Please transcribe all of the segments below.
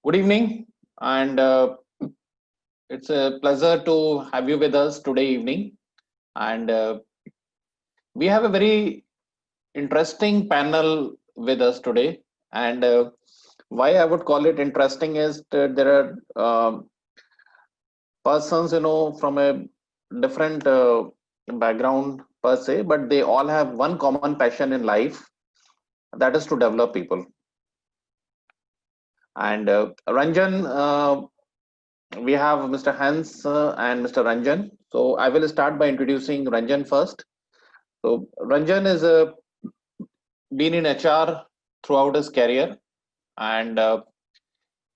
Good evening, and it's a pleasure to have you with us today evening. And we have a very interesting panel with us today. And why I would call it interesting is that there are persons, from a different background per se, but they all have one common passion in life, that is to develop people. And Ranjan, we have Mr. Hans and Mr. Ranjan. So I will start by introducing Ranjan first. So Ranjan is been in HR throughout his career, and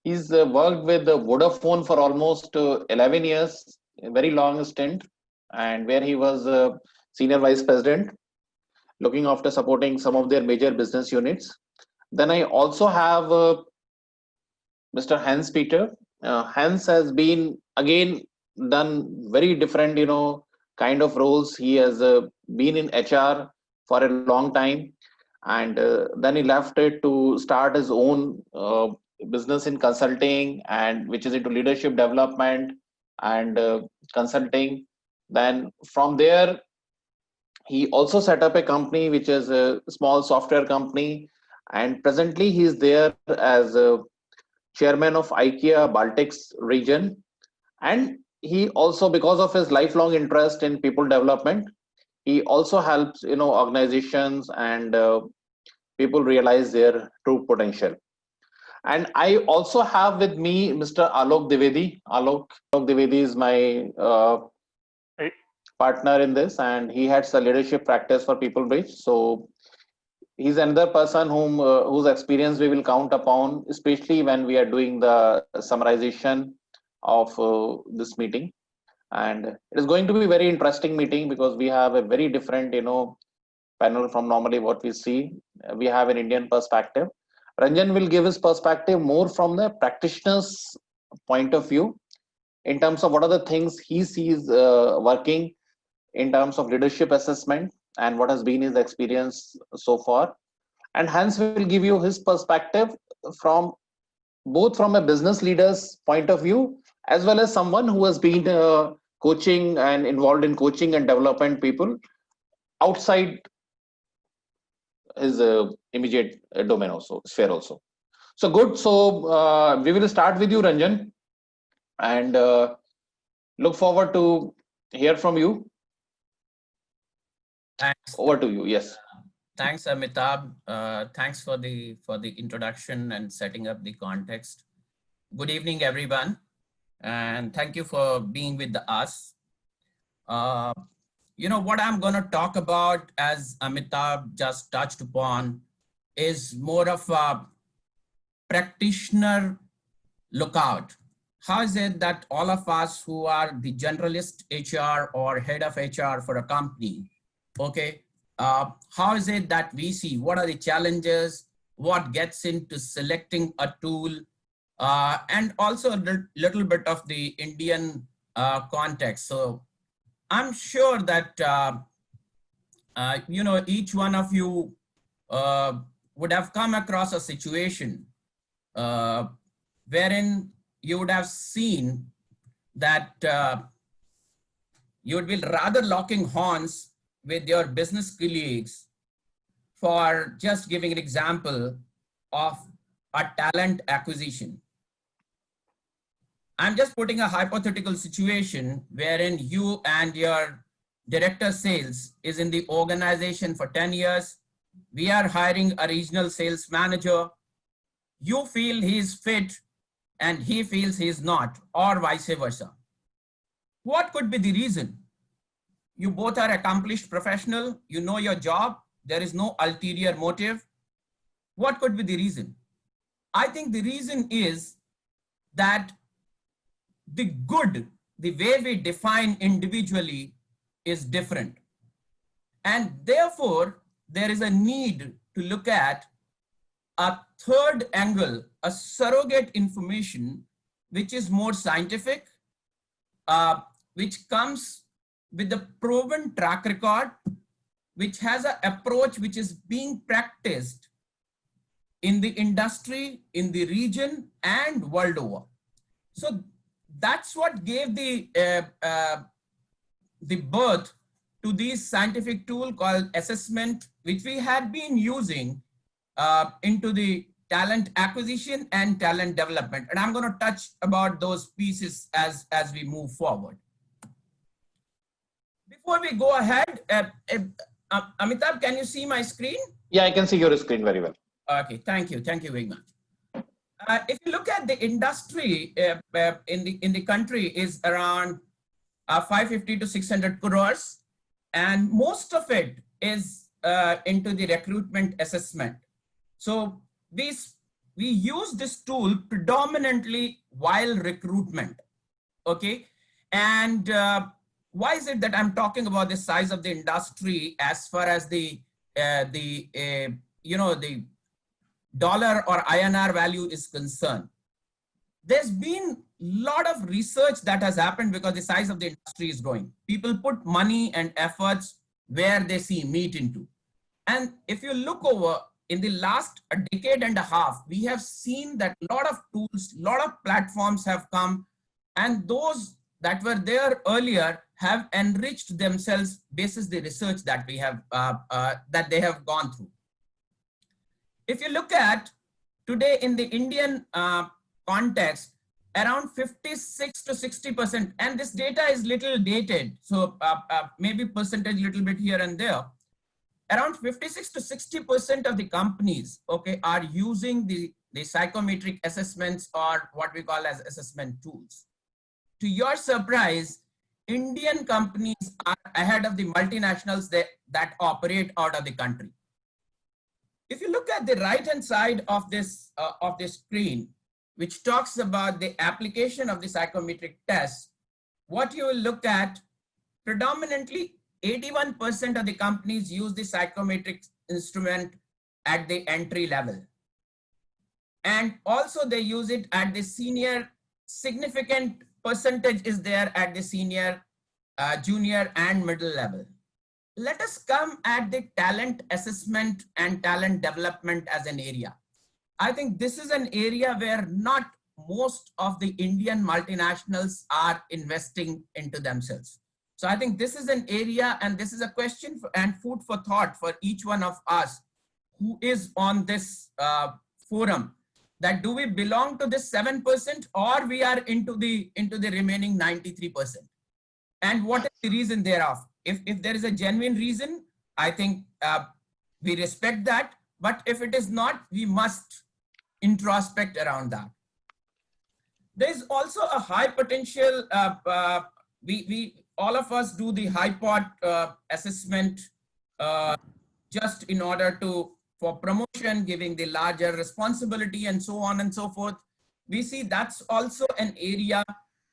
he's worked with Vodafone for almost 11 years, a very long stint, and where he was senior vice president, looking after supporting some of their major business units. Then I also have Mr. Hans Peter. Hans has been again done very different, kind of roles. He has been in HR for a long time, and then he left it to start his own business in consulting, and which is into leadership development and consulting. Then from there, he also set up a company which is a small software company, and presently he is there as a chairman of IKEA Baltics region. And he also, because of his lifelong interest in people development, he also helps organizations and people realize their true potential. And I also have with me Mr. Alok Divedi. Alok Divedi is my Hey, partner in this, and he heads the leadership practice for Peoplebridge. So he's another person whose experience we will count upon, especially when we are doing the summarization of this meeting. And it is going to be a very interesting meeting because we have a very different panel from normally what we see. We have an Indian perspective. Ranjan will give his perspective more from the practitioner's point of view, in terms of what are the things he sees working in terms of leadership assessment and what has been his experience so far. And Hans will give you his perspective from both from a business leader's point of view, as well as someone who has been coaching and involved in coaching and development people outside his immediate domain also, sphere also. So good. So we will start with you, Ranjan, and look forward to hear from you. Thanks. Over to you. Yes. Thanks, Amitabh. Thanks for the introduction and setting up the context. Good evening, everyone, and thank you for being with us. What I'm going to talk about, as Amitabh just touched upon, is more of a practitioner lookout. How is it that all of us who are the generalist HR or head of HR for a company, okay, how is it that we see what are the challenges, what gets into selecting a tool, and also a little bit of the Indian context. So I'm sure that, each one of you would have come across a situation wherein you would have seen that you would be rather locking horns with your business colleagues for, just giving an example of a talent acquisition. I'm just putting a hypothetical situation wherein you and your director sales is in the organization for 10 years. We are hiring a regional sales manager. You feel he's fit and he feels he's not, or vice versa. What could be the reason? You both are accomplished professional, you know your job, there is no ulterior motive. What could be the reason? I think the reason is that the way we define individually is different. And therefore, there is a need to look at a third angle, a surrogate information, which is more scientific, which comes with the proven track record, which has an approach which is being practiced in the industry, in the region, and world over. So that's what gave the birth to this scientific tool called assessment, which we had been using into the talent acquisition and talent development. And I'm going to touch about those pieces as we move forward. Before we go ahead, Amitabh, can you see my screen? Yeah, I can see your screen very well. Okay, thank you. Thank you very much. If you look at the industry in the country is around 550 to 600 crores, and most of it is into the recruitment assessment. So we use this tool predominantly while recruitment. Okay, and why is it that I'm talking about the size of the industry as far as the dollar or INR value is concerned? There's been a lot of research that has happened because the size of the industry is growing. People put money and efforts where they see meat into. And if you look over in the last decade and a half, we have seen that a lot of tools, a lot of platforms have come, and those that were there earlier have enriched themselves basis the research that we have that they have gone through. If you look at today in the Indian context, around 56 to 60%, and this data is little dated, so maybe percentage little bit here and there, around 56 to 60% of the companies, okay, are using the psychometric assessments or what we call as assessment tools. To your surprise, Indian companies are ahead of the multinationals that operate out of the country. If you look at the right-hand side of this screen, which talks about the application of the psychometric test, what you will look at, predominantly 81% of the companies use the psychometric instrument at the entry level. And also they use it at the senior, significant percentage is there at the senior, junior and middle level. Let us come at the talent assessment and talent development as an area. I think this is an area where not most of the Indian multinationals are investing into themselves. So I think this is an area, and this is a question and food for thought for each one of us who is on this forum, that do we belong to this 7% or we are into the remaining 93%? And what is the reason thereof? If there is a genuine reason, I think we respect that. But if it is not, we must introspect around that. There is also a high potential. All of us do the HiPod assessment just in order for promotion, giving the larger responsibility and so on and so forth. We see that's also an area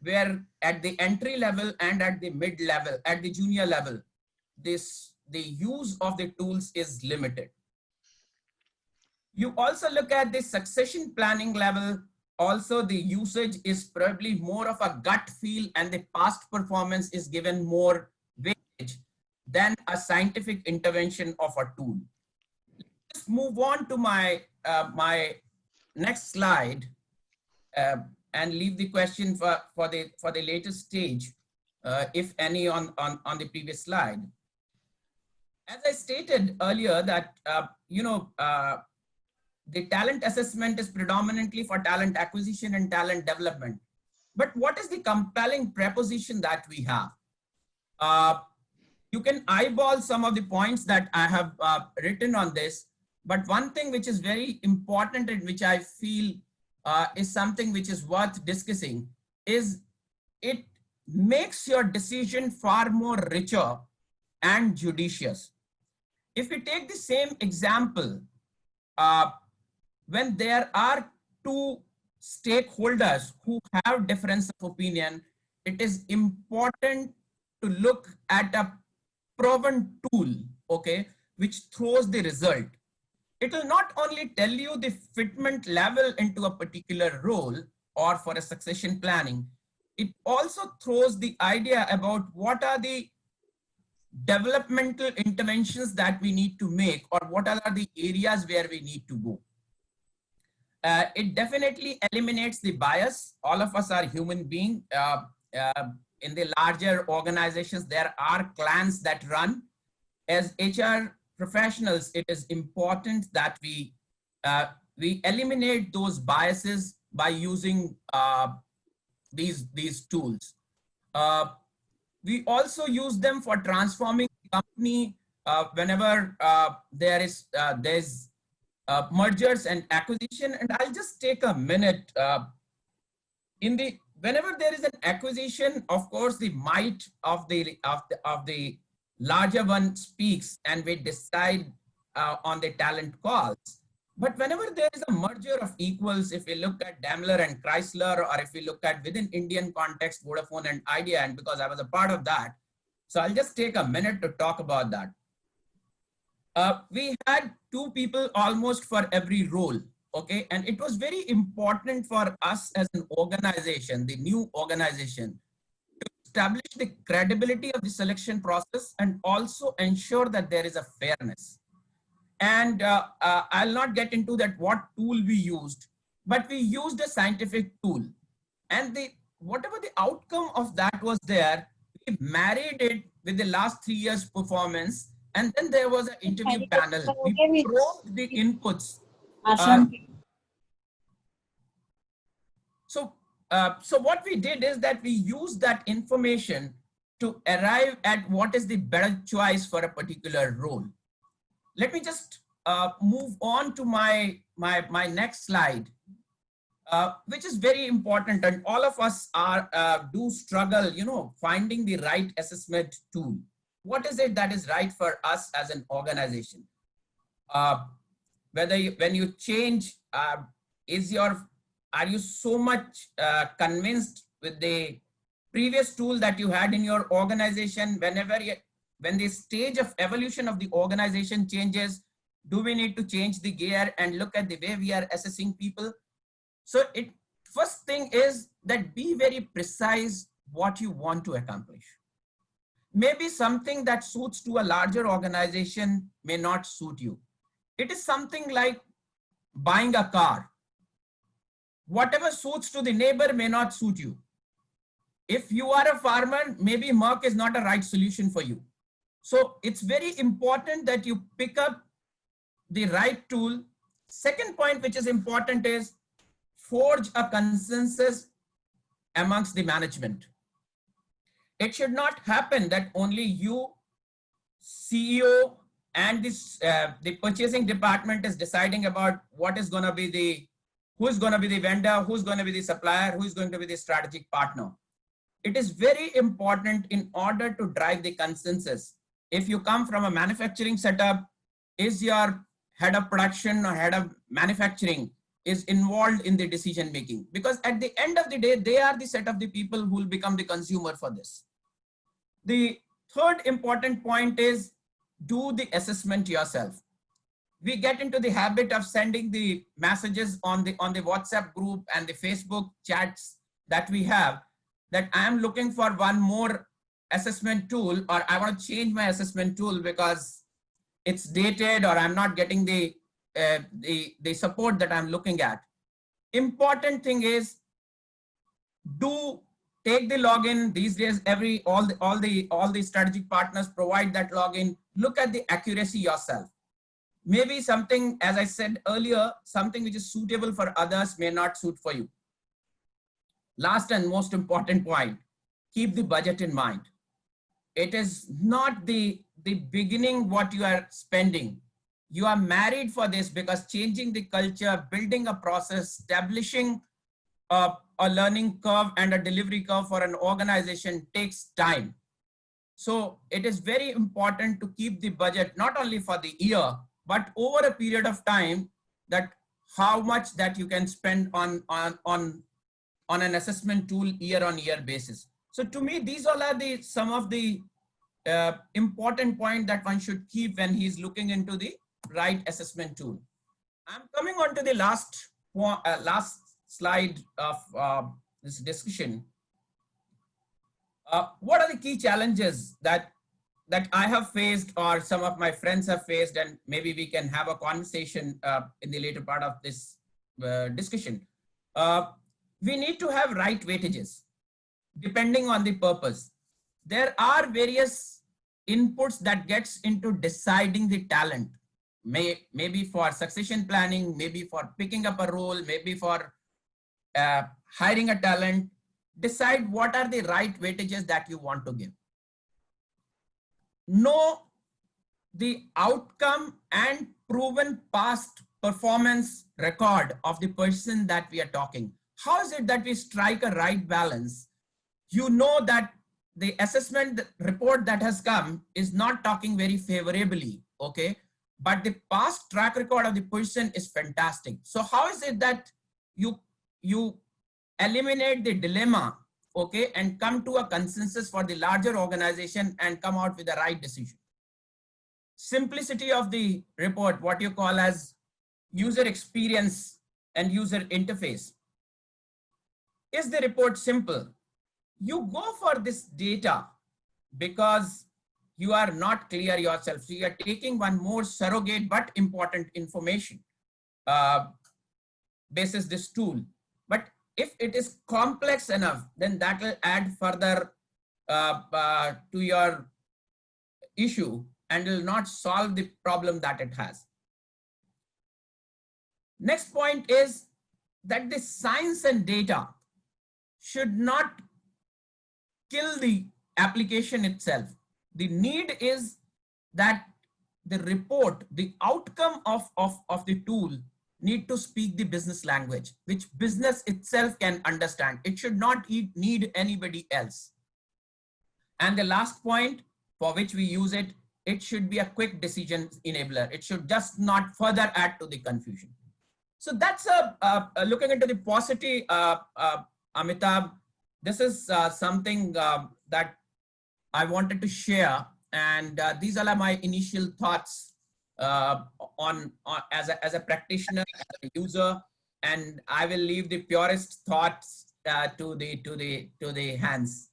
where at the entry level and at the mid level, at the junior level, the use of the tools is limited. You also look at the succession planning level. Also, the usage is probably more of a gut feel, and the past performance is given more weightage than a scientific intervention of a tool. Let's move on to my next slide and leave the question for the latest stage, if any, on the previous slide. As I stated earlier, that the talent assessment is predominantly for talent acquisition and talent development. But what is the compelling proposition that we have? You can eyeball some of the points that I have written on this, but one thing which is very important and which I feel is something which is worth discussing is it makes your decision far more richer and judicious. If we take the same example, when there are two stakeholders who have difference of opinion, it is important to look at a proven tool, okay, which throws the result. It will not only tell you the fitment level into a particular role or for a succession planning, it also throws the idea about what are the developmental interventions that we need to make, or what are the areas where we need to go. It definitely eliminates the bias. All of us are human beings. In the larger organizations, there are clans that run. As HR professionals, it is important that we eliminate those biases by using these tools. We also use them for transforming the company whenever there's mergers and acquisition. And I'll just take a minute. Whenever there is an acquisition, of course, the might of the larger one speaks, and we decide on the talent calls. But whenever there is a merger of equals, if we look at Daimler and Chrysler, or if we look at within Indian context, Vodafone and Idea, and because I was a part of that, so I'll just take a minute to talk about that. We had two people almost for every role, okay? And it was very important for us as an organization, the new organization, to establish the credibility of the selection process and also ensure that there is a fairness. And I'll not get into that what tool we used, but we used a scientific tool. And whatever the outcome of that was there, we married it with the last 3 years performance. And then there was an interview panel. We probed the inputs. So what we did is that we used that information to arrive at what is the better choice for a particular role. Let me just move on to my next slide, which is very important, and all of us do struggle, finding the right assessment tool. What is it that is right for us as an organization? When you change, are you so much convinced with the previous tool that you had in your organization? When the stage of evolution of the organization changes, do we need to change the gear and look at the way we are assessing people? So first thing is that be very precise what you want to accomplish. Maybe something that suits to a larger organization may not suit you. It is something like buying a car. Whatever suits to the neighbor may not suit you. If you are a farmer, maybe Merck is not a right solution for you. So it's very important that you pick up the right tool. Second point, which is important, is forge a consensus amongst the management. It should not happen that only you, CEO, and the purchasing department is deciding about what is going to be who's going to be the vendor, who's going to be the supplier, who's going to be the strategic partner. It is very important in order to drive the consensus. If you come from a manufacturing setup, is your head of production or head of manufacturing is involved in the decision making? Because at the end of the day, they are the set of the people who will become the consumer for this. The third important point is do the assessment yourself. We get into the habit of sending the messages on the WhatsApp group and the Facebook chats that we have, that I am looking for one more assessment tool, or I want to change my assessment tool because it's dated, or I'm not getting the support that I'm looking at. Important thing is take the login. These days, all the strategic partners provide that login. Look at the accuracy yourself. Maybe something, as I said earlier, something which is suitable for others may not suit for you. Last and most important point, keep the budget in mind. It is not the beginning what you are spending. You are married for this because changing the culture, building a process, establishing a learning curve and a delivery curve for an organization takes time. So it is very important to keep the budget not only for the year, but over a period of time, that how much that you can spend on an assessment tool year on year basis. So to me, these all are some of the important points that one should keep when he's looking into the right assessment tool. I'm coming on to the last slide of this discussion. What are the key challenges that I have faced, or some of my friends have faced, and maybe we can have a conversation in the later part of this discussion. We need to have right weightages depending on the purpose. There are various inputs that gets into deciding the talent. Maybe for succession planning, maybe for picking up a role, maybe for hiring a talent. Decide what are the right weightages that you want to give. Know the outcome and proven past performance record of the person that we are talking. How is it that we strike a right balance? You know that the assessment report that has come is not talking very favorably, okay? But the past track record of the person is fantastic. So how is it that you eliminate the dilemma, okay, and come to a consensus for the larger organization and come out with the right decision? Simplicity of the report, what you call as user experience and user interface. Is the report simple? You go for this data because you are not clear yourself. So you are taking one more surrogate but important information basis this tool. But if it is complex enough, then that will add further to your issue and will not solve the problem that it has. Next point is that the science and data should not kill the application itself. The need is that the report, the outcome of the tool need to speak the business language, which business itself can understand. It should not need anybody else. And the last point for which we use it, it should be a quick decision enabler. It should just not further add to the confusion. So that's looking into the paucity, Amitabh. This is something that I wanted to share, and these are my initial thoughts on as a practitioner, as a user, and I will leave the purest thoughts to the hands.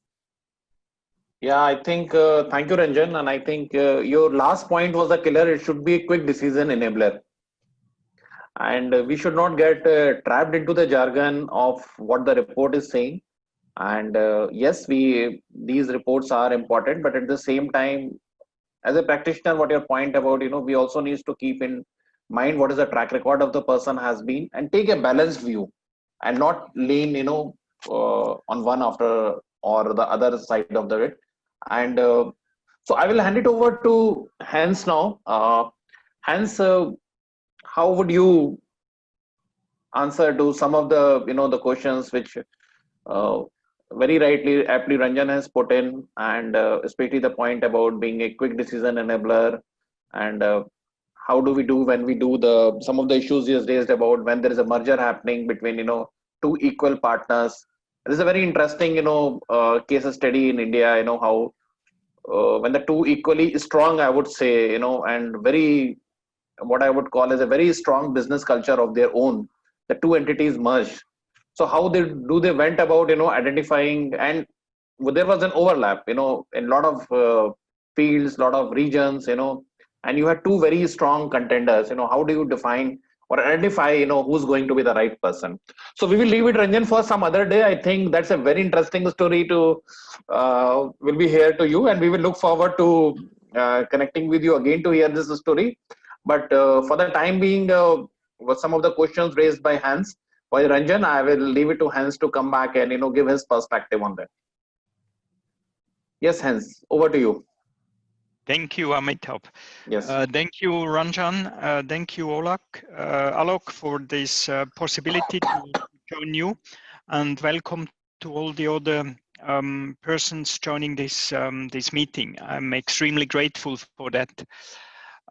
Yeah, I think, thank you, Ranjan. And I think your last point was the killer. It should be a quick decision enabler. And we should not get trapped into the jargon of what the report is saying. And yes, these reports are important, but at the same time, as a practitioner, what your point about, we also needs to keep in mind what is the track record of the person has been and take a balanced view and not lean, on one after or the other side of the it. And so I will hand it over to Hans now. Hans, how would you answer to some of the, the questions which very rightly, aptly Ranjan has put in, and especially the point about being a quick decision enabler, and how do we do when we do some of the issues he has raised about when there is a merger happening between two equal partners. This is a very interesting case study in India. How when the two equally strong, I would say, and very what I would call as a very strong business culture of their own, the two entities merged. So how they went about identifying, and there was an overlap in a lot of fields, lot of regions, and you had two very strong contenders. How do you define or identify who's going to be the right person? So we will leave it, Ranjan, for some other day. I think that's a very interesting story to will be here to you, and we will look forward to connecting with you again to hear this story. But for the time being, with some of the questions raised by Hans, while Ranjan, I will leave it to Hans to come back and give his perspective on that. Yes, Hans, over to you. Thank you, Amitabh. Yes. Thank you, Ranjan. Thank you, Alok, for this possibility to join you, and welcome to all the other persons joining this this meeting. I'm extremely grateful for that.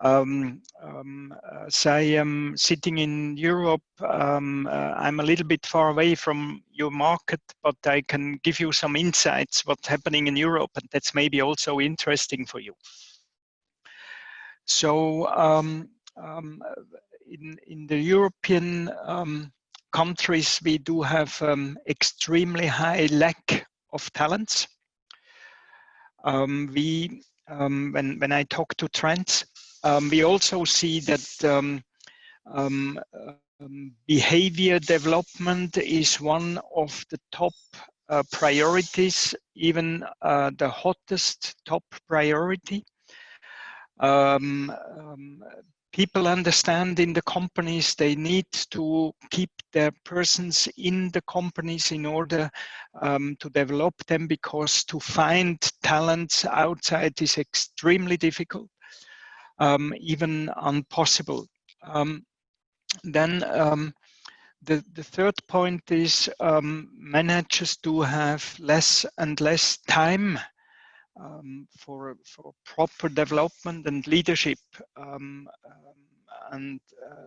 As I am sitting in Europe, I'm a little bit far away from your market, but I can give you some insights what's happening in Europe, and that's maybe also interesting for you. So in the European countries, we do have extremely high lack of talents. When I talk to trends, we also see that behavior development is one of the top priorities, even the hottest top priority. People understand in the companies they need to keep their persons in the companies in order to develop them, because to find talents outside is extremely difficult, even impossible. Then the third point is managers do have less and less time for proper development and leadership,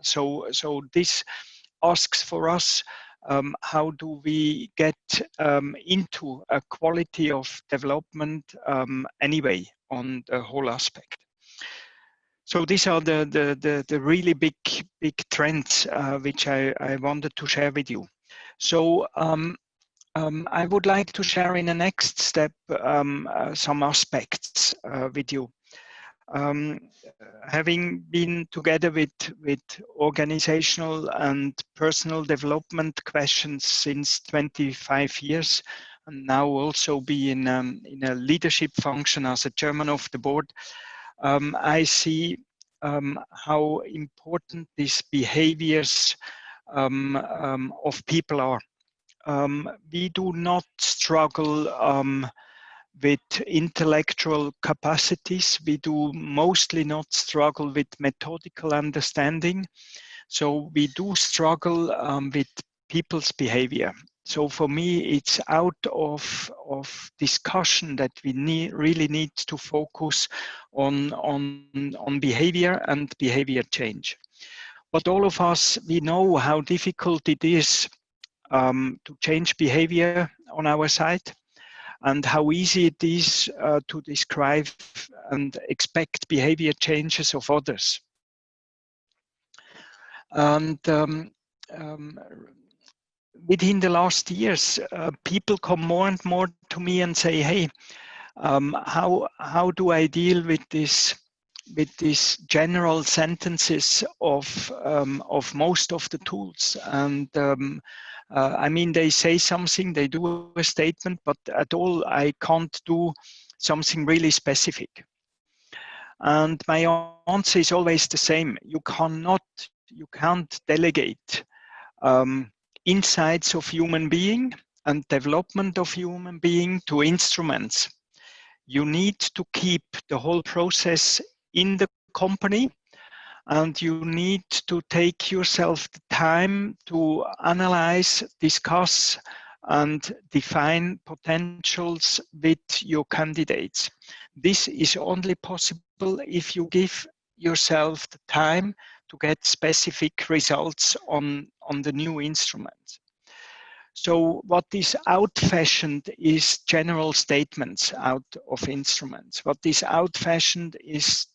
so this asks for us how do we get into a quality of development anyway on the whole aspect. So these are the really big trends which I wanted to share with you. So I would like to share in the next step some aspects with you. Having been together with organizational and personal development questions since 25 years, and now also be in a leadership function as a chairman of the board, I see how important these behaviors of people are. We do not struggle with intellectual capacities. We do mostly not struggle with methodical understanding. So we do struggle with people's behavior. So for me, it's out of discussion that we really need to focus on behavior and behavior change. But all of us, we know how difficult it is to change behavior on our side, and how easy it is to describe and expect behavior changes of others. And within the last years, people come more and more to me and say, hey, how do I deal with these general sentences of most of the tools? And I mean, they say something, they do a statement, but at all I can't do something really specific. And my answer is always the same. You can't delegate insights of human being and development of human being to instruments. You need to keep the whole process in the company, and you need to take yourself the time to analyze, discuss, and define potentials with your candidates. This is only possible if you give yourself the time to get specific results on the new instruments. So what is out-fashioned is general statements out of instruments. What is out-fashioned is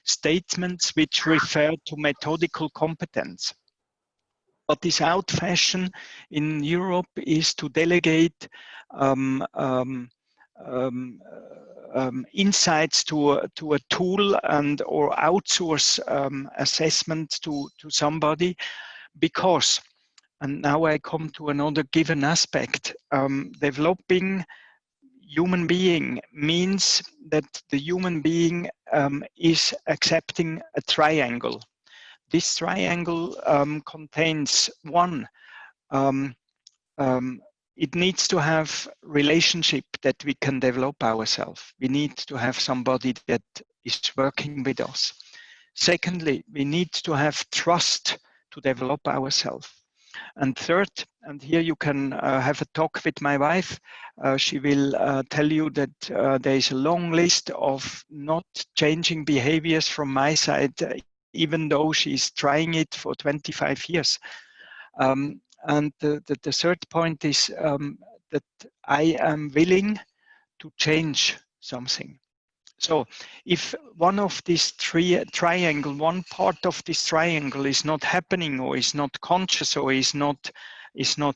statements which refer to methodical competence. What is out-fashioned in Europe is to delegate insights to a tool or outsource assessment to somebody, because, and now I come to another given aspect, developing human being means that the human being is accepting a triangle. This triangle contains one, it needs to have relationship that we can develop ourselves. We need to have somebody that is working with us. Secondly, we need to have trust to develop ourselves. And third, and here you can have a talk with my wife, she will tell you that there is a long list of not changing behaviors from my side, even though she's trying it for 25 years. And the third point is that I am willing to change something. So if one of these one part of this triangle is not happening, or is not conscious, or is not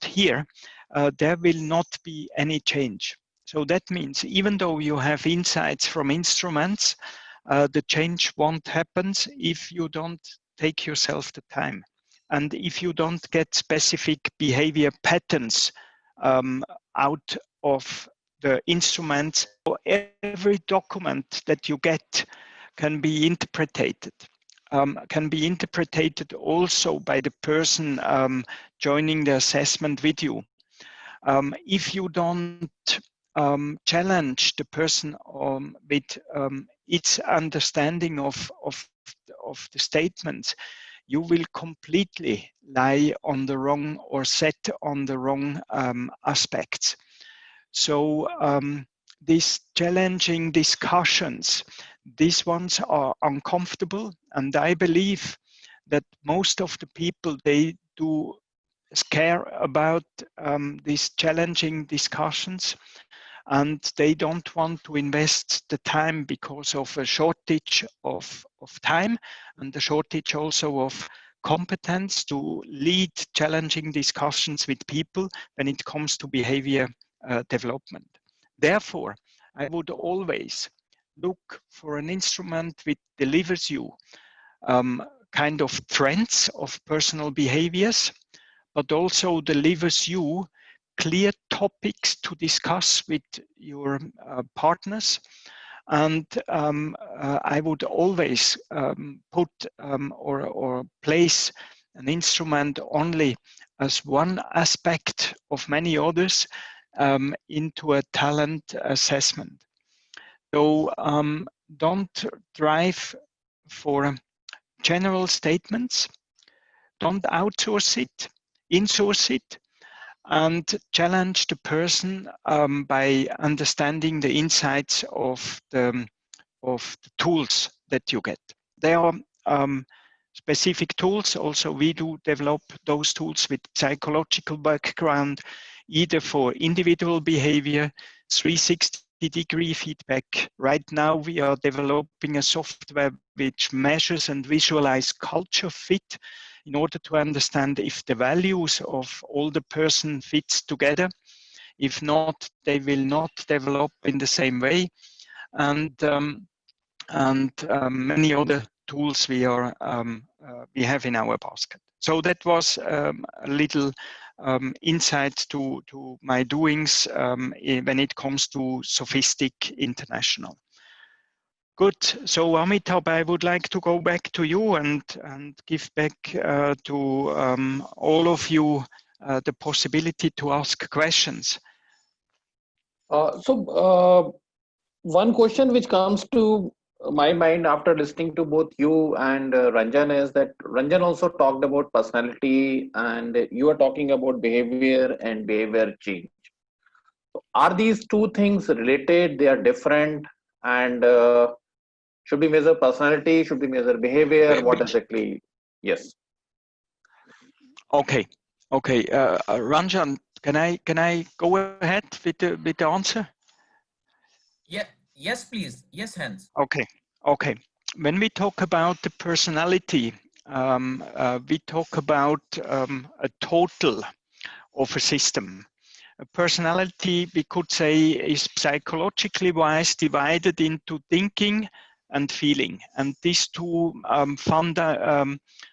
here, there will not be any change. So that means even though you have insights from instruments, the change won't happen if you don't take yourself the time. and if you don't get specific behavior patterns out of the instruments, every document that you get can be interpreted. Also by the person joining the assessment with you. If you don't challenge the person with its understanding of the statements, you will completely lie on the wrong or set on the wrong aspects. So these challenging discussions, these ones are uncomfortable, and I believe that most of the people, they do care about these challenging discussions, and they don't want to invest the time because of a shortage of time and a shortage also of competence to lead challenging discussions with people when it comes to behavior development. Therefore, I would always look for an instrument which delivers you kind of trends of personal behaviors, but also delivers you clear topics to discuss with your partners. And I would always put or place an instrument only as one aspect of many others into a talent assessment. So don't drive for general statements, don't outsource it, insource it, and challenge the person by understanding the insights of the tools that you get. There are specific tools. Also, we do develop those tools with psychological background, either for individual behavior, 360-degree feedback. Right now, we are developing a software which measures and visualizes culture fit in order to understand if the values of all the person fits together. If not, they will not develop in the same way. And many other tools we have in our basket. So that was a little insight to my doings when it comes to Sophistic International. Good. So Amitabh, I would like to go back to you and give back to all of you the possibility to ask questions. One question which comes to my mind after listening to both you and Ranjan is that Ranjan also talked about personality, and you are talking about behavior and behavior change. So are these two things related? They are different, and should we measure personality? Should we measure behavior? What exactly? Yes. Okay. Ranjan, can I go ahead with the answer? Yeah. Yes, please. Yes, Hans. Okay. When we talk about the personality, we talk about a total of a system. A personality, we could say, is psychologically wise divided into thinking and feeling, and these two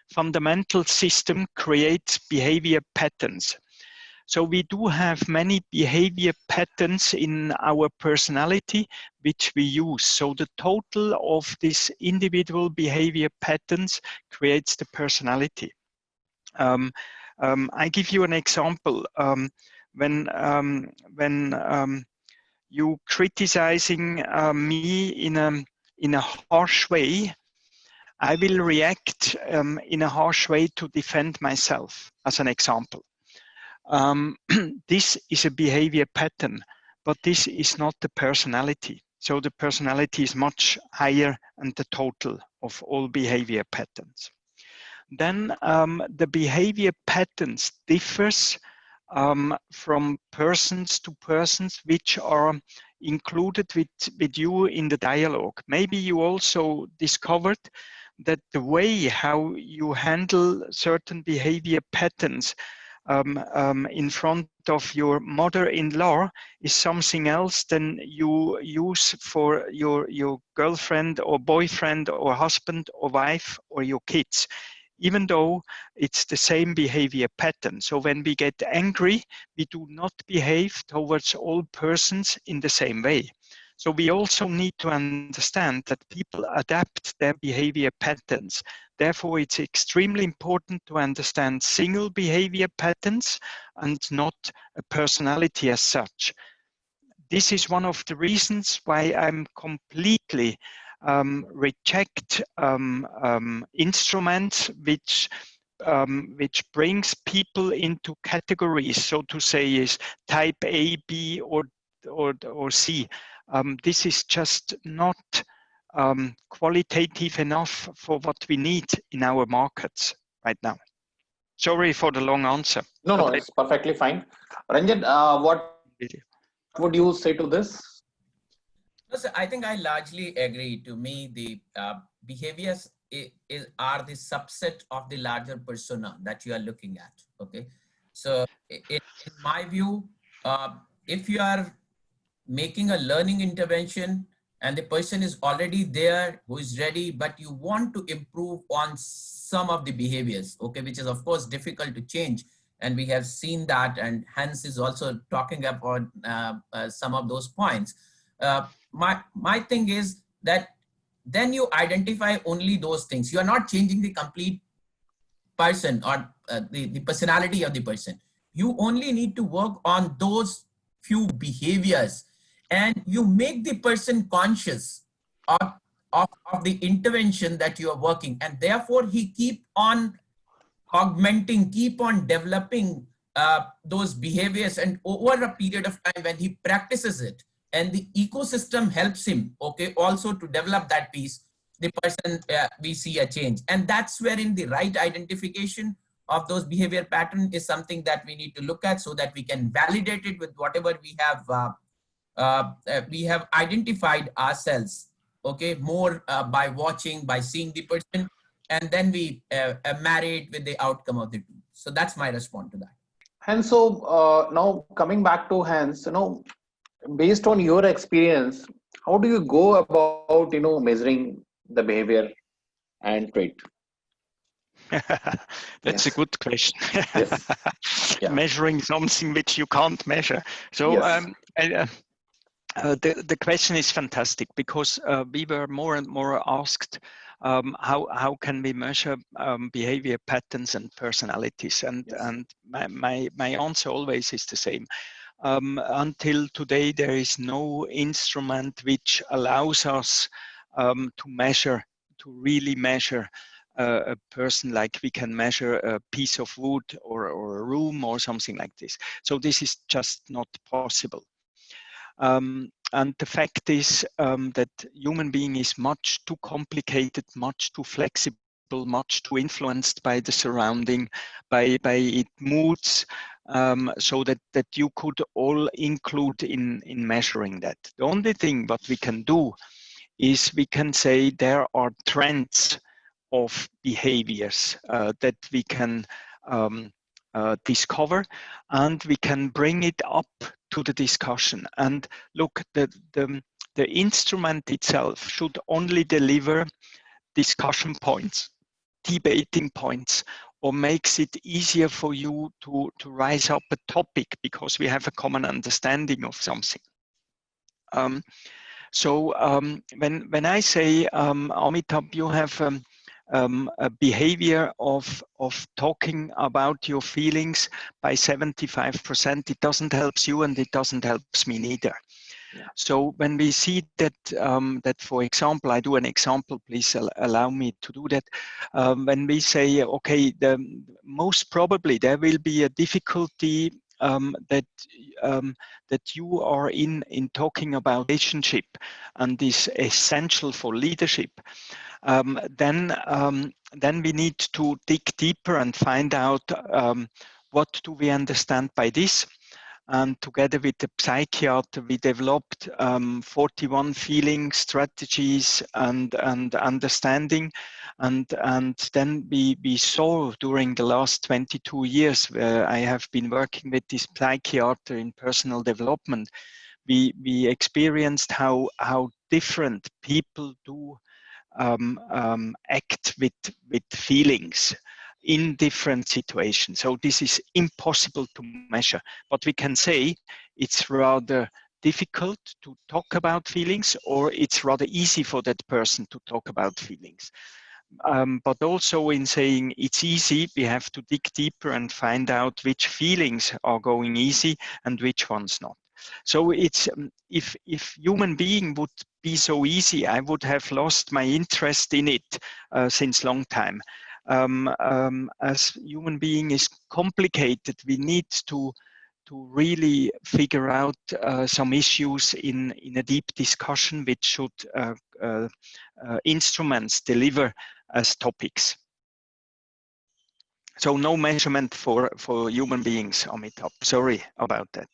fundamental system creates behavior patterns. So we do have many behavior patterns in our personality which we use. So the total of these individual behavior patterns creates the personality. I give you an example. When you criticizing me in a harsh way, I will react in a harsh way to defend myself, as an example. This is a behavior pattern, but this is not the personality. So the personality is much higher than the total of all behavior patterns. Then the behavior patterns differs from persons to persons which are included with you in the dialogue. Maybe you also discovered that the way how you handle certain behavior patterns in front of your mother-in-law is something else than you use for your girlfriend or boyfriend or husband or wife or your kids. even though it's the same behavior pattern. So when we get angry, we do not behave towards all persons in the same way. So we also need to understand that people adapt their behavior patterns. Therefore, it's extremely important to understand single behavior patterns and not a personality as such. This is one of the reasons why I'm completely reject instruments which brings people into categories, so to say, is type A, B, or C. This is just not qualitative enough for what we need in our markets right now. Sorry for the long answer. No, it's perfectly fine. Ranjan, what would you say to this? No, sir, I think I largely agree. To me, the behaviors are the subset of the larger persona that you are looking at. Okay, so in my view, if you are making a learning intervention and the person is already there who is ready, but you want to improve on some of the behaviors, okay, which is of course difficult to change, and we have seen that, and Hans is also talking about some of those points. My thing is that then you identify only those things. You are not changing the complete person or the personality of the person. You only need to work on those few behaviors, and you make the person conscious of the intervention that you are working, and therefore he keep on augmenting, keep on developing those behaviors, and over a period of time when he practices it and the ecosystem helps him, okay, also to develop that piece, the person, we see a change. And that's wherein the right identification of those behavior pattern is something that we need to look at, so that we can validate it with whatever we have identified ourselves, okay, more by watching, by seeing the person, and then we marry it with the outcome of the two. So that's my response to that. And so now coming back to Hans, based on your experience, how do you go about, measuring the behavior and trait? That's a good question. Yes. Yeah. Measuring something which you can't measure. So Yes. the question is fantastic, because we were more and more asked how can we measure behavior patterns and personalities, and Yes. and my answer always is the same. Until today, there is no instrument which allows us to really measure a person like we can measure a piece of wood or a room or something like this. So this is just not possible. And the fact is that human being is much too complicated, much too flexible, much too influenced by the surrounding, by its moods, so that you could all include in measuring that. The only thing what we can do is we can say there are trends of behaviors that we can discover, and we can bring it up to the discussion. And look, the instrument itself should only deliver discussion points, debating points, or makes it easier for you to rise up a topic because we have a common understanding of something. When I say, Amitabh, you have a behavior of talking about your feelings by 75%, it doesn't help you and it doesn't help me neither. Yeah. So when we see that, for example, I do an example, please allow me to do that. When we say, okay, most probably there will be a difficulty that you are in talking about relationship and is essential for leadership, then we need to dig deeper and find out what do we understand by this. And together with the psychiater, we developed 41 feeling strategies and understanding. And then we saw during the last 22 years where I have been working with this psychiater in personal development, we experienced how different people do act with feelings in different situations. So this is impossible to measure, but we can say it's rather difficult to talk about feelings, or it's rather easy for that person to talk about feelings. But also in saying it's easy, we have to dig deeper and find out which feelings are going easy and which ones not. So it's if human being would be so easy, I would have lost my interest in it since long time. As human being is complicated, we need to really figure out some issues in a deep discussion, which should instruments deliver as topics. So no measurement for human beings, Amitabh. Sorry about that.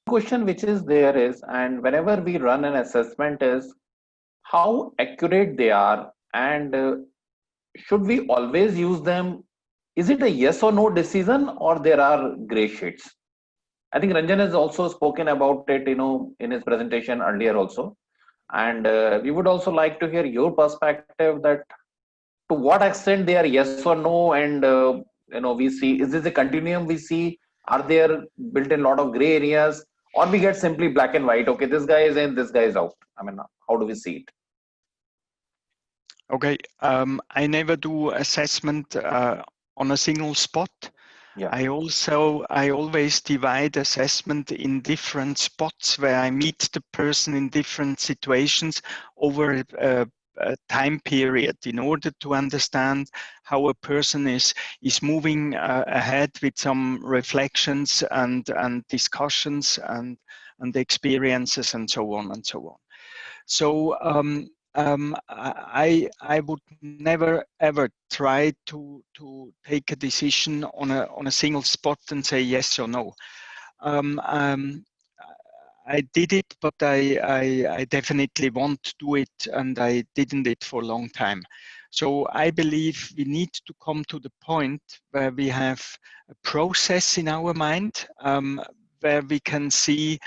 Question which is there is, and whenever we run an assessment, is how accurate they are, and should we always use them? Is it a yes or no decision, or there are gray shades? I think Ranjan has also spoken about it, in his presentation earlier also. And we would also like to hear your perspective, that to what extent they are yes or no, and we see, is this a continuum we see? Are there built in a lot of gray areas, or we get simply black and white? Okay, this guy is in, this guy is out. I mean, how do we see it? Okay, I never do assessment on a single spot. Yeah. I always divide assessment in different spots where I meet the person in different situations over a time period, in order to understand how a person is moving ahead with some reflections and discussions and experiences and so on and so on. So I would never ever try to take a decision on a single spot and say yes or no. I did it, but I definitely won't do it, and I didn't it for a long time. So I believe we need to come to the point where we have a process in our mind, where we can see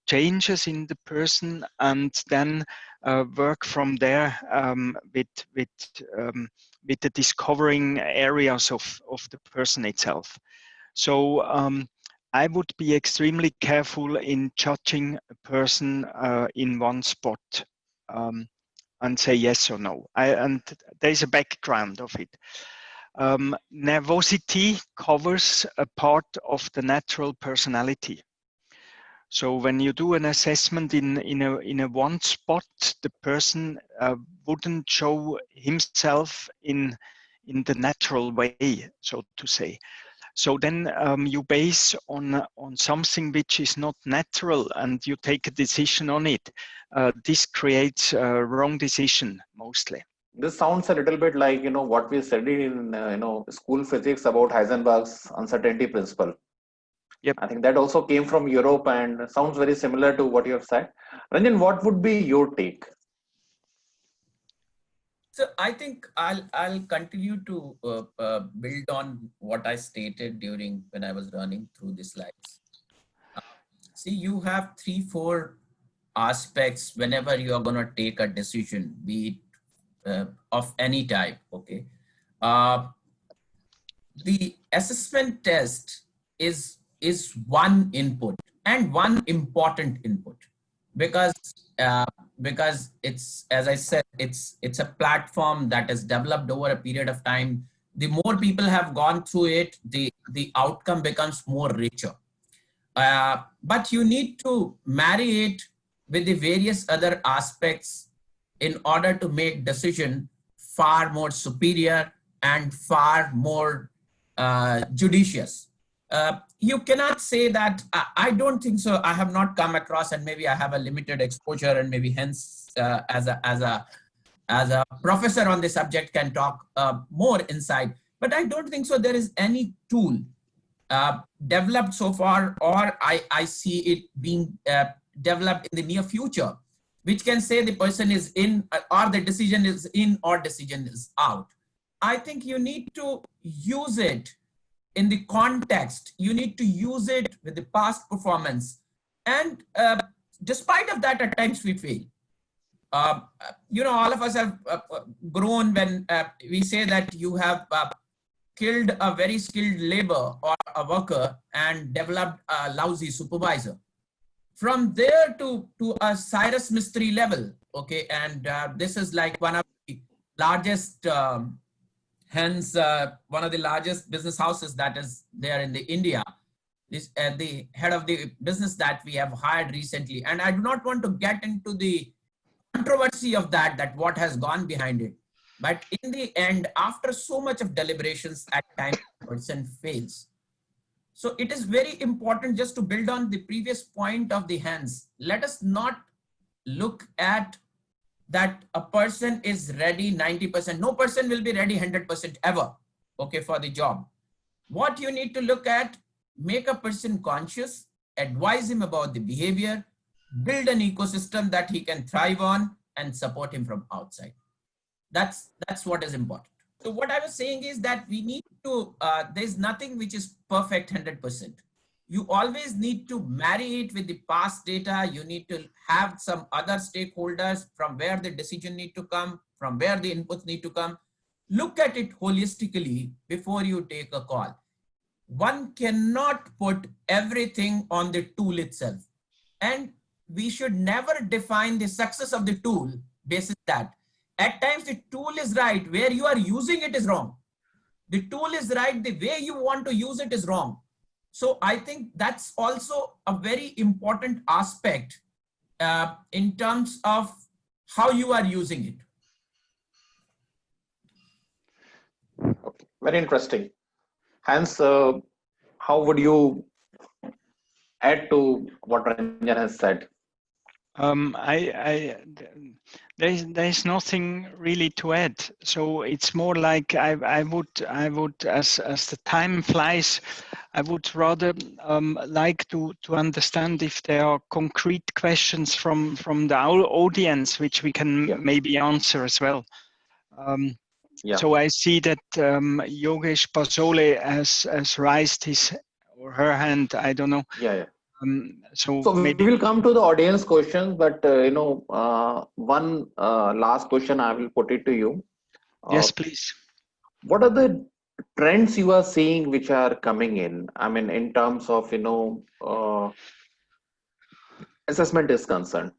changes in the person, and then work from there with the discovering areas of the person itself. So I would be extremely careful in judging a person in one spot and say yes or no. And there's a background of it. Nervosity covers a part of the natural personality. So when you do an assessment in a one spot, the person wouldn't show himself in the natural way, so to say. So then you base on something which is not natural, and you take a decision on it. This creates a wrong decision mostly. This sounds a little bit like what we studied in school physics about Heisenberg's uncertainty principle. Yep. I think that also came from Europe and sounds very similar to what you have said. Ranjan, what would be your take? So I think I'll continue to build on what I stated during when I was running through the slides. See, you have 3-4 aspects whenever you are going to take a decision, be it of any type. Okay, the assessment test is one input, and one important input, because it's, as I said, it's a platform that is developed over a period of time. The more people have gone through it, the outcome becomes more richer. But you need to marry it with the various other aspects in order to make decision far more superior and far more judicious. You cannot say that, I don't think so. I have not come across, and maybe I have a limited exposure, and maybe hence as a professor on the subject can talk more inside. But I don't think so there is any tool developed so far, or I see it being developed in the near future, which can say the person is in, or the decision is in, or decision is out. I think you need to use it in the context. You need to use it with the past performance. And despite of that, at times we fail. all of us have grown when we say that you have killed a very skilled labor or a worker and developed a lousy supervisor. From there to a Cyrus Mystery level, okay, and this is like one of the largest, hence one of the largest business houses that is there in the India. This the head of the business that we have hired recently, and I do not want to get into the controversy of that what has gone behind it. But in the end, after so much of deliberations, at times the person fails. So it is very important, just to build on the previous point of the hands. Let us not look at that a person is ready 90%. No person will be ready 100% ever, okay, for the job. What you need to look at, make a person conscious, advise him about the behavior, build an ecosystem that he can thrive on, and support him from outside. That's what is important. So what I was saying is that we need to, there's nothing which is perfect 100%. You always need to marry it with the past data. You need to have some other stakeholders from where the decision need to come, from where the inputs need to come. Look at it holistically before you take a call. One cannot put everything on the tool itself. And we should never define the success of the tool based on that. At times the tool is right, where you are using it is wrong. The tool is right, the way you want to use it is wrong. So I think that's also a very important aspect in terms of how you are using it. Okay. Very interesting. Hans, how would you add to what Ranjan has said? There's nothing really to add. So it's more like I would as the time flies, I would rather like to understand if there are concrete questions from the audience which we can maybe answer as well. So I see that Yogesh Pasole has raised his or her hand. I don't know. So maybe we will come to the audience questions, but one last question I will put it to you. Yes, please. What are the trends you are seeing which are coming in? I mean, in terms of assessment is concerned,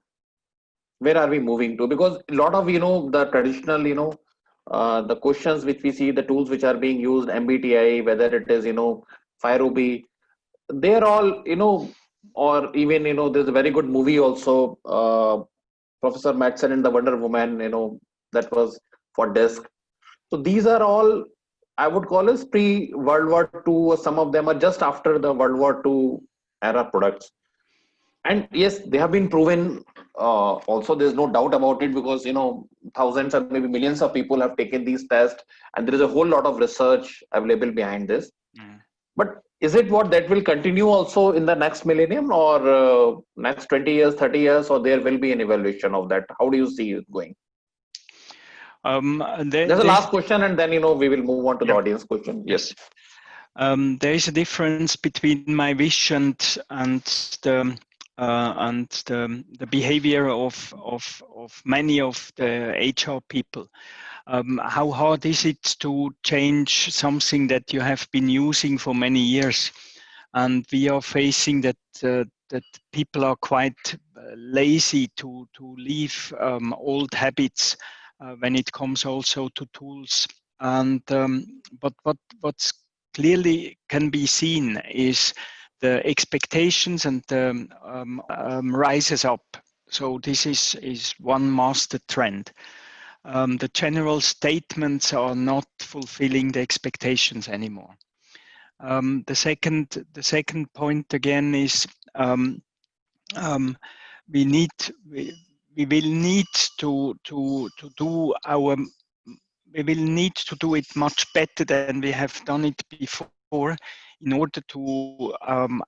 where are we moving to? Because a lot of the traditional the questions which we see, the tools which are being used, MBTI, whether it is FireRuby, they're all or even there's a very good movie also, Professor Madsen and the Wonder Woman, that was for desk. So these are all I would call as pre World War II, or some of them are just after the World War II era products. And yes, they have been proven. Also, there's no doubt about it, because thousands or maybe millions of people have taken these tests, and there is a whole lot of research available behind this. But is it what that will continue also in the next millennium, or next 20 years, 30 years, or there will be an evaluation of that? How do you see it going? There's a last question, and then we will move on to the audience question. Yes. There is a difference between my vision and the behavior of many of the HR people. How hard is it to change something that you have been using for many years? And we are facing that that people are quite lazy to leave old habits when it comes also to tools. And but what's clearly can be seen is the expectations and the rises up. So this is one master trend. The general statements are not fulfilling the expectations anymore. The second point again is we will need to do it much better than we have done it before, in order to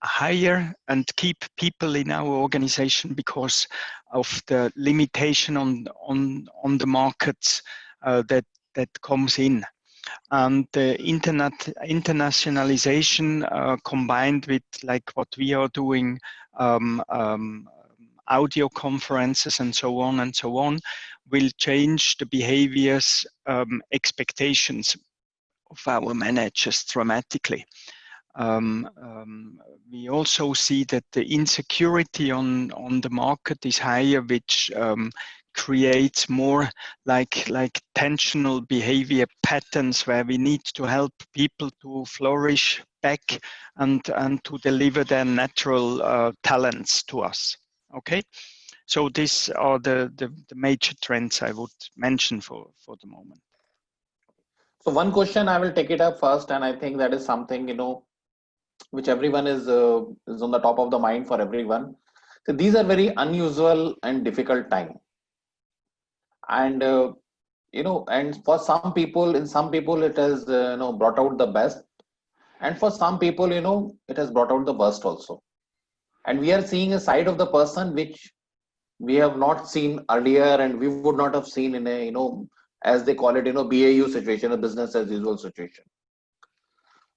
hire and keep people in our organization, because of the limitation on the markets that comes in. And the internationalization combined with like what we are doing audio conferences and so on, will change the behaviors, expectations of our managers dramatically. We also see that the insecurity on the market is higher, which creates more like tensional behavior patterns where we need to help people to flourish back and to deliver their natural talents to us. Okay, so these are the major trends I would mention for the moment. So one question I will take it up first, and I think that is something, which everyone is on the top of the mind for everyone. So these are very unusual and difficult time, and and for some people, in some people it has brought out the best, and for some people, it has brought out the worst also. And we are seeing a side of the person which we have not seen earlier, and we would not have seen in a as they call it, BAU situation, a business as usual situation.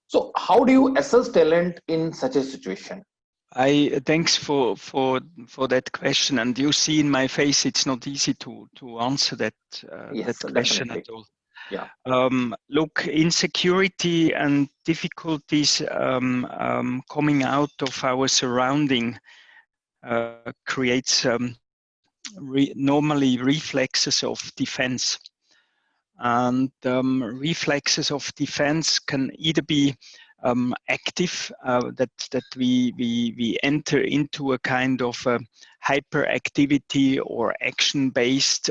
So how do you assess talent in such a situation? Thanks for that question, and you see in my face it's not easy to answer that Yes, that question definitely. at all. Yeah. Look, insecurity and difficulties coming out of our surrounding creates normally reflexes of defense. And reflexes of defense can either be active, that we enter into a kind of hyperactivity or action-based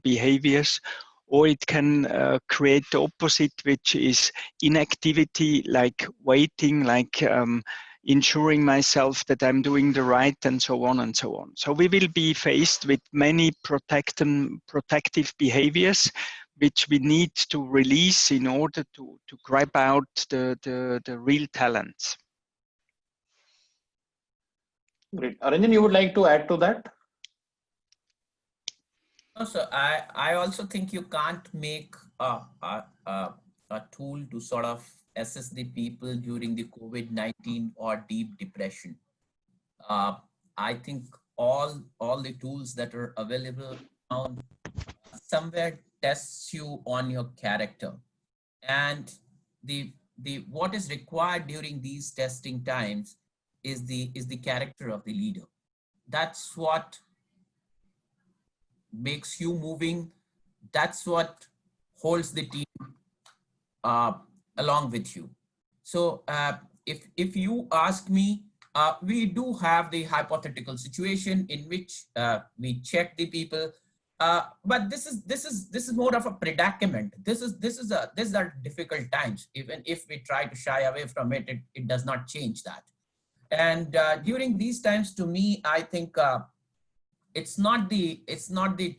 behaviors, or it can create the opposite, which is inactivity, like waiting, like ensuring myself that I'm doing the right, and so on and so on. So we will be faced with many protective behaviors which we need to release in order to grab out the real talents. Great. Ranjan, you would like to add to that? No, so I also think you can't make a tool to sort of assess the people during the COVID-19 or deep depression. I think all the tools that are available now somewhere tests you on your character, and the what is required during these testing times is the character of the leader. That's what makes you moving. That's what holds the team along with you. So if you ask me, we do have the hypothetical situation in which we check the people, but this is more of a predicament. These are difficult times. Even if we try to shy away from it, it does not change that. And during these times, to me, I think it's not the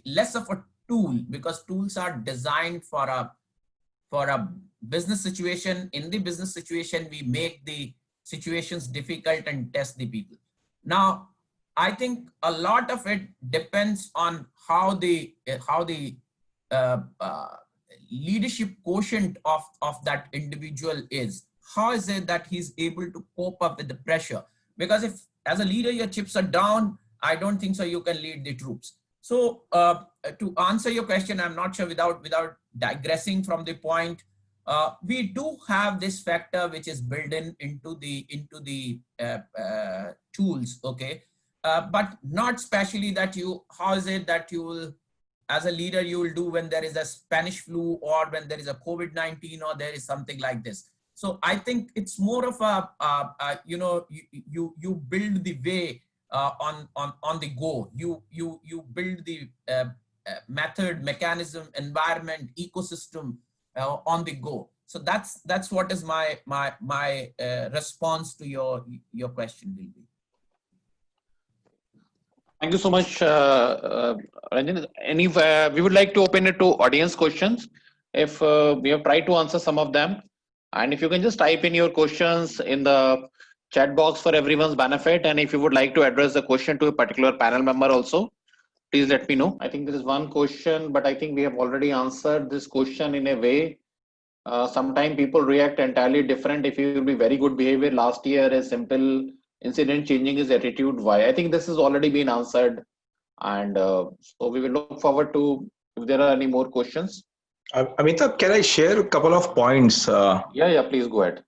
less of a tool, because tools are designed for a business situation. In the business situation, we make the situations difficult and test the people. Now, I think a lot of it depends on how the leadership quotient of that individual is. How is it that he's able to cope up with the pressure? Because if as a leader your chips are down, I don't think so you can lead the troops. So to answer your question, I'm not sure without digressing from the point, we do have this factor which is built into the tools, okay, but not specially that how is it that you will, as a leader, you will do when there is a Spanish flu or when there is a COVID-19 or there is something like this. So I think it's more of you build the way on the go. You build the method, mechanism, environment, ecosystem on the go. So that's what is my response to your question will be. Thank you so much, Ranjan. We would like to open it to audience questions. If we have tried to answer some of them, and if you can just type in your questions in the chat box for everyone's benefit, and if you would like to address the question to a particular panel member also, please let me know. I think there is one question, but I think we have already answered this question in a way. Sometimes people react entirely different. If you will be very good behavior last year, a simple incident changing his attitude? Why? I think this has already been answered, and so we will look forward to if there are any more questions. Amita, can I share a couple of points? Yeah, please go ahead.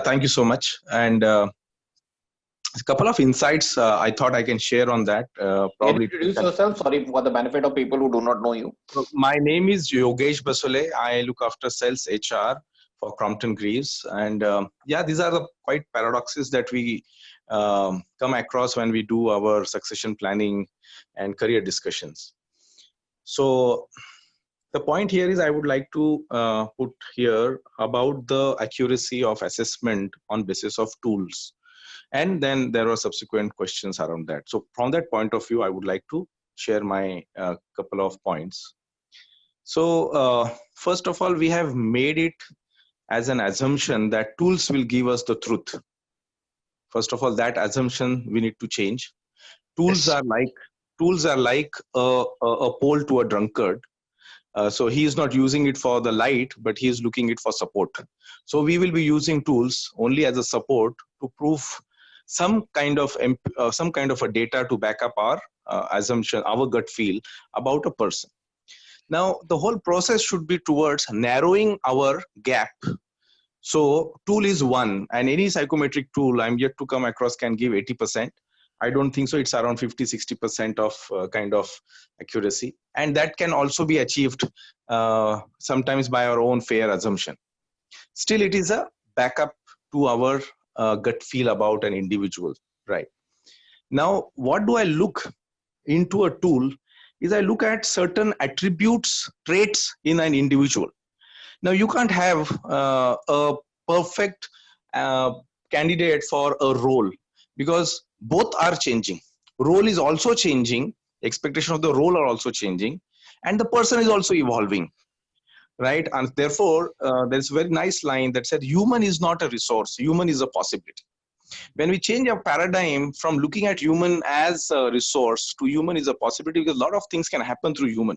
Thank you so much. And a couple of insights I thought I can share on that. Can you Probably. introduce yourself? Sorry, for the benefit of people who do not know you. My name is Yogesh Basole. I look after sales HR for Crompton Greaves. And yeah, these are the quite paradoxes that we come across when we do our succession planning and career discussions. So the point here is I would like to put here about the accuracy of assessment on basis of tools. And then there are subsequent questions around that. So from that point of view, I would like to share my couple of points. So first of all, we have made it as an assumption that tools will give us the truth. First of all, that assumption we need to change. Tools are like a pole to a drunkard. So he is not using it for the light, but he is looking it for support. So we will be using tools only as a support to prove some kind of a data to back up our assumption, our gut feel about a person. Now, the whole process should be towards narrowing our gap. So tool is one, and any psychometric tool I'm yet to come across can give 80%. I don't think so. It's around 50-60% of kind of accuracy. And that can also be achieved sometimes by our own fair assumption. Still, it is a backup to our gut feel about an individual, right? Now, what do I look into a tool is I look at certain attributes, traits in an individual. Now, you can't have a perfect candidate for a role because both are changing. Role is also changing. Expectation of the role are also changing. And the person is also evolving, right? And therefore, there's a very nice line that said, human is not a resource. Human is a possibility. When we change our paradigm from looking at human as a resource to human is a possibility, because a lot of things can happen through human.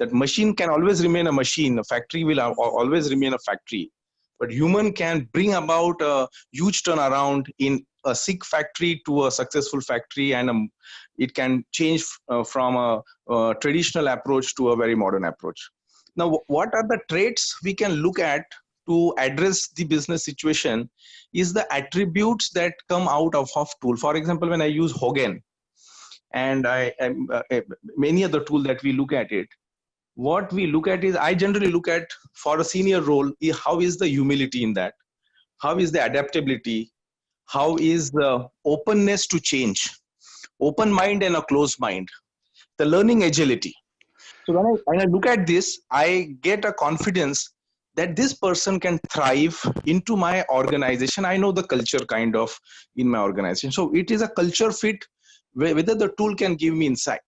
That machine can always remain a machine. A factory will always remain a factory. But human can bring about a huge turnaround in a sick factory to a successful factory, and it can change from a traditional approach to a very modern approach. Now, what are the traits we can look at to address the business situation is the attributes that come out of tool. For example, when I use Hogan and many other tool that we look at it, what we look at is, I generally look at for a senior role, how is the humility in that? How is the adaptability? How is the openness to change? Open mind and a closed mind. The learning agility. So when I look at this, I get a confidence that this person can thrive into my organization. I know the culture kind of in my organization. So it is a culture fit, whether the tool can give me insight,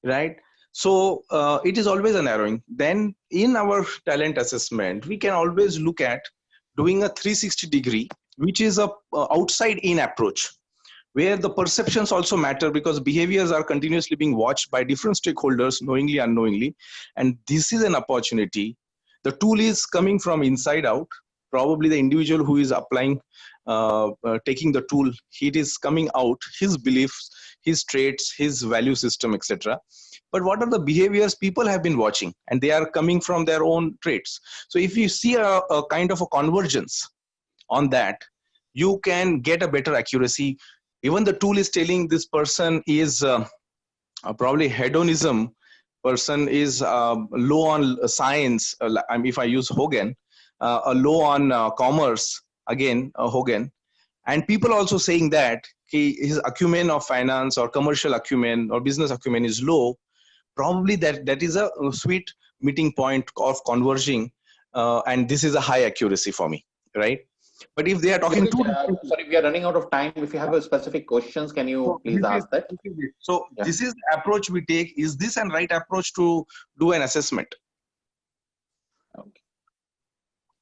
right? So it is always a narrowing. Then in our talent assessment, we can always look at doing a 360 degree, which is a outside in approach, where the perceptions also matter because behaviors are continuously being watched by different stakeholders, knowingly, unknowingly. And this is an opportunity. The tool is coming from inside out. Probably the individual who is applying, taking the tool, it is coming out, his beliefs, his traits, his value system, etc. But what are the behaviors people have been watching, and they are coming from their own traits. So if you see a kind of a convergence on that, you can get a better accuracy. Even the tool is telling this person is probably hedonism, person is low on science, if I use Hogan, a low on commerce, again, Hogan. And people also saying that his acumen of finance or commercial acumen or business acumen is low. Probably that is a sweet meeting point of converging, and this is a high accuracy for me, right? But if they are talking sorry, we are running out of time. If you have a specific questions, can you please ask that? So this is the approach we take. Is this a right approach to do an assessment? Okay.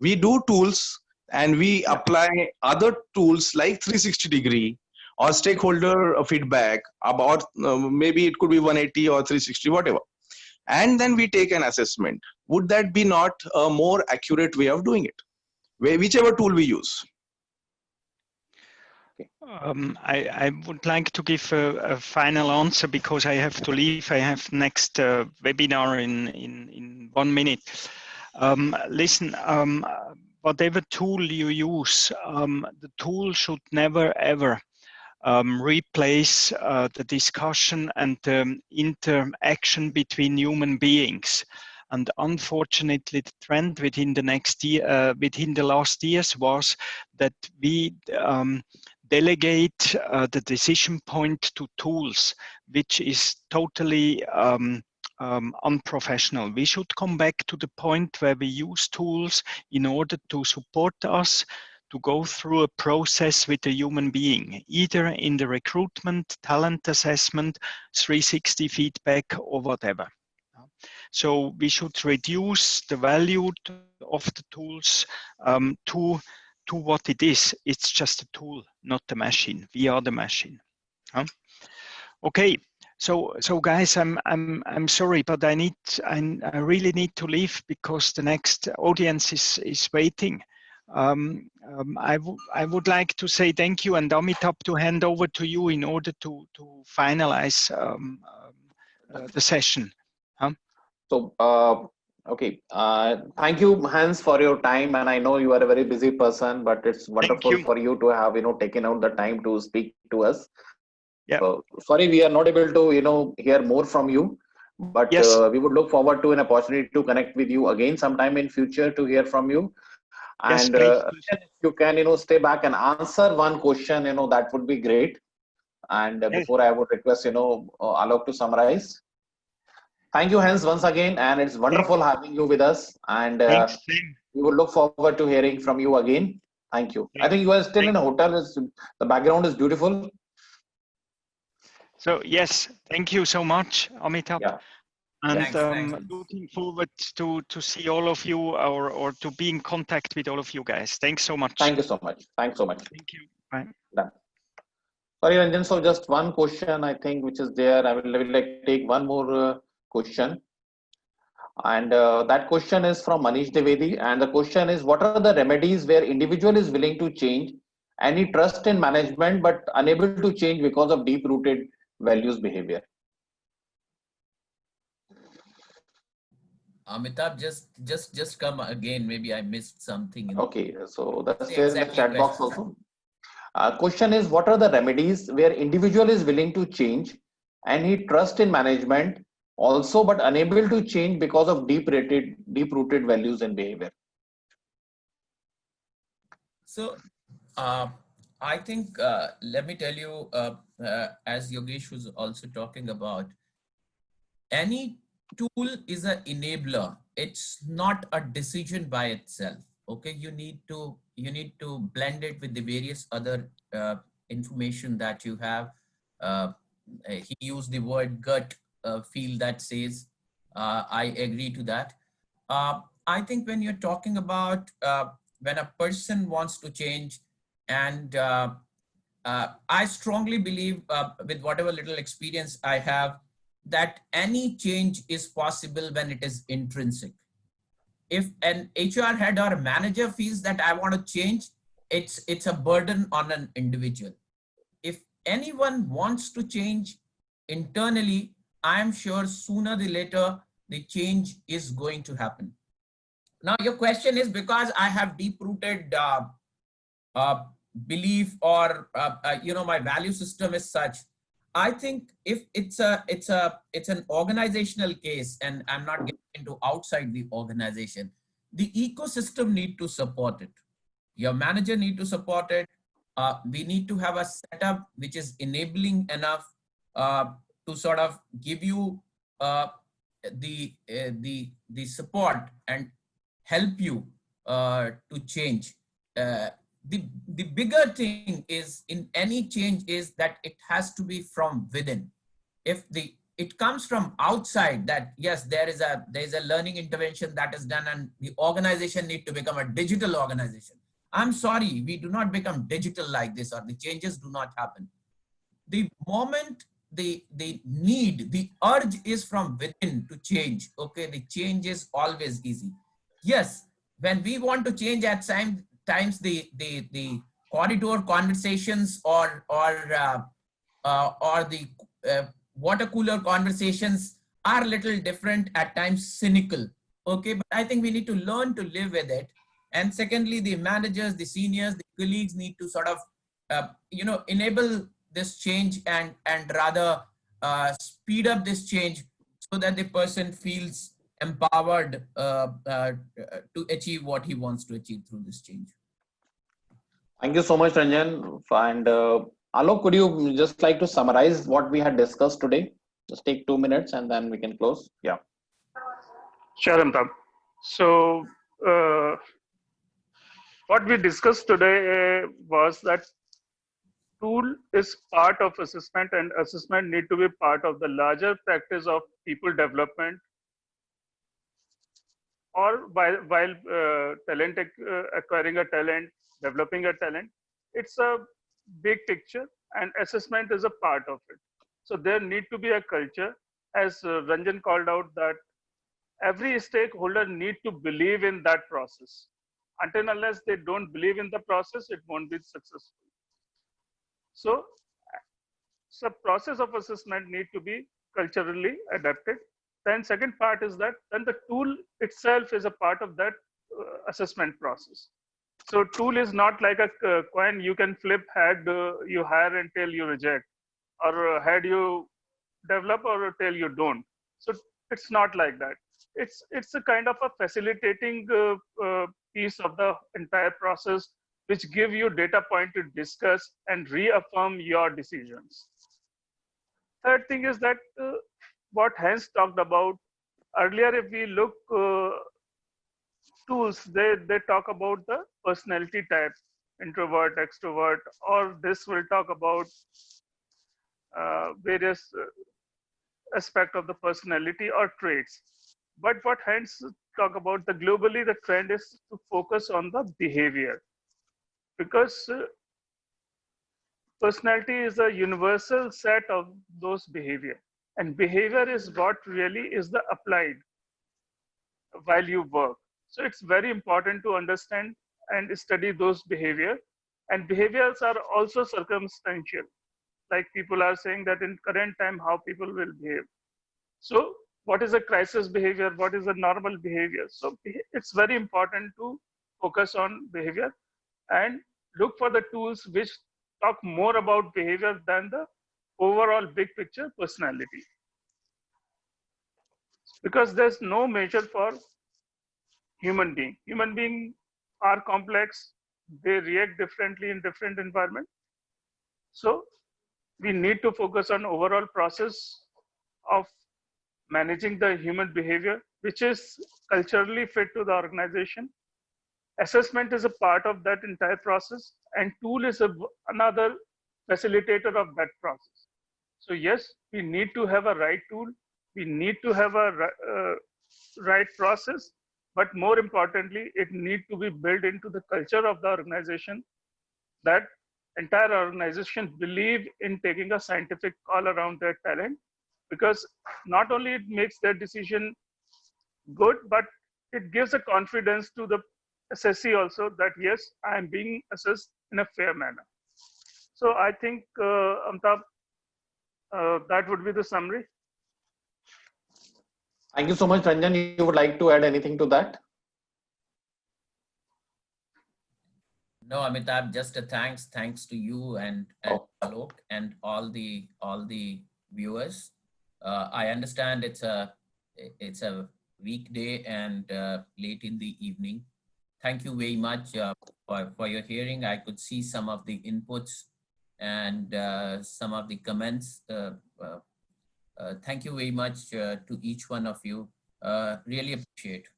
We do tools and we apply other tools like 360 degree or stakeholder feedback about maybe it could be 180 or 360, whatever. And then we take an assessment. Would that be not a more accurate way of doing it? Whichever tool we use. I would like to give a final answer because I have to leave. I have next webinar in 1 minute. Listen, whatever tool you use, the tool should never ever replace the discussion and the interaction between human beings. And unfortunately, the trend within the next year, within the last years, was that we delegate the decision point to tools, which is totally unprofessional. We should come back to the point where we use tools in order to support us to go through a process with a human being, either in the recruitment, talent assessment, 360 feedback, or whatever. So we should reduce the value of the tools to what it is. It's just a tool, not the machine. We are the machine. Okay. So guys, I'm sorry, but I really need to leave because the next audience is waiting. I would like to say thank you, and Amitabh, to hand over to you in order to finalize the session. So, okay. Thank you, Hans, for your time. And I know you are a very busy person, but it's wonderful for you to have, taken out the time to speak to us. Yeah. Sorry, we are not able to, hear more from you, but yes. We would look forward to an opportunity to connect with you again sometime in future to hear from you. Yes, And please. if you can, stay back and answer one question, that would be great. And before I would request, Alok to summarize. Thank you, Hans, once again, and it's wonderful having you with us. And we will look forward to hearing from you again. Thank you. I think you are still in a hotel. The background is beautiful. So yes, thank you so much, Amitabh. Yeah. And Thanks. looking forward to see all of you or to be in contact with all of you guys. Thanks so much. Thank you so much. Thanks so much. Thank you. Bye. Done. Sorry, Ranjan. So just one question, I think, which is there. I will like take one more question. And that question is from Manish Devedi. And the question is, what are the remedies where individual is willing to change any trust in management, but unable to change because of deep-rooted values behavior? Amitabh, just come again. Maybe I missed something. Okay, so that's there in the chat box also. Question is, what are the remedies where individual is willing to change any trust in management also, but unable to change because of deep-rooted values and behavior? So, I think, let me tell you, as Yogesh was also talking about, any tool is an enabler. It's not a decision by itself. Okay, you need to blend it with the various other information that you have. He used the word gut feel that says, I agree to that. I think when you're talking about when a person wants to change, and I strongly believe with whatever little experience I have, that any change is possible when it is intrinsic. If an HR head or a manager feels that I want to change, it's a burden on an individual. If anyone wants to change internally, I'm sure sooner or later the change is going to happen. Now your question is, because I have deep-rooted belief or my value system is such. I think if it's an organizational case, and I'm not getting into outside the organization, the ecosystem need to support it. Your manager need to support it. We need to have a setup which is enabling enough to sort of give you the support and help you to change. The bigger thing is in any change is that it has to be from within. If it comes from outside, that yes, there is a learning intervention that is done and the organization need to become a digital organization. I'm sorry, we do not become digital like this, or the changes do not happen. The moment the need, the urge is from within to change, okay, the change is always easy. Yes, when we want to change at times the corridor conversations or the water cooler conversations are a little different, at times cynical. Okay, but I think we need to learn to live with it. And secondly, the managers, the seniors, the colleagues need to sort of enable this change and rather speed up this change so that the person feels empowered to achieve what he wants to achieve through this change. Thank you so much, Ranjan. And Alok, could you just like to summarize what we had discussed today? Just take 2 minutes and then we can close. Yeah. Sure, Amitabh. So, what we discussed today was that tool is part of assessment, and assessment need to be part of the larger practice of people development, or while acquiring a talent, developing a talent. It's a big picture, and assessment is a part of it. So there need to be a culture, as Ranjan called out, that every stakeholder need to believe in that process. Until unless they don't believe in the process, it won't be successful. So process of assessment need to be culturally adapted. Then second part is that then the tool itself is a part of that assessment process. So tool is not like a coin you can flip, head you hire and tail you reject, or head you develop or tail you don't. So it's not like that. It's a kind of a facilitating piece of the entire process, which give you data point to discuss and reaffirm your decisions. Third thing is that what Hans talked about earlier, if we look tools, they talk about the personality type, introvert, extrovert, or this will talk about various aspect of the personality or traits. But what Hans talk about, the globally the trend is to focus on the behavior, because personality is a universal set of those behavior, and behavior is what really is the applied while you work. So it's very important to understand and study those behavior, and behaviors are also circumstantial. Like people are saying that in current time, how people will behave. So what is a crisis behavior? What is a normal behavior? So it's very important to focus on behavior and look for the tools which talk more about behavior than the overall big picture personality. Because there's no measure for human being. Human beings are complex. They react differently in different environments. So we need to focus on overall process of managing the human behavior, which is culturally fit to the organization. Assessment is a part of that entire process, and tool is another facilitator of that process. So yes, we need to have a right tool. We need to have a right process, but more importantly, it needs to be built into the culture of the organization, that entire organization believe in taking a scientific call around their talent, because not only it makes their decision good, but it gives a confidence to the assessee also that yes, I am being assessed in a fair manner. So I think Amitabh, that would be the summary. Thank you so much, Ranjan. You would like to add anything to that? No, Amitabh, just a thanks to you and Alok and all the viewers. I understand it's a weekday and late in the evening. Thank you very much for your hearing. I could see some of the inputs and some of the comments. Thank you very much to each one of you. Really appreciate.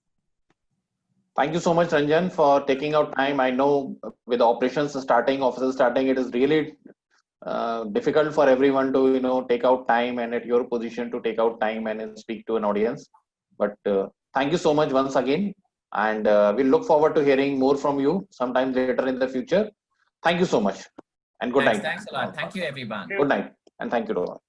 Thank you so much, Ranjan, for taking out time. I know with operations starting, offices starting, it is really difficult for everyone to take out time, and at your position to take out time and speak to an audience. But thank you so much once again, and we'll look forward to hearing more from you sometime later in the future. Thank you so much, and good night. Thanks a lot. Thank you, everyone. Good night, and thank you to all.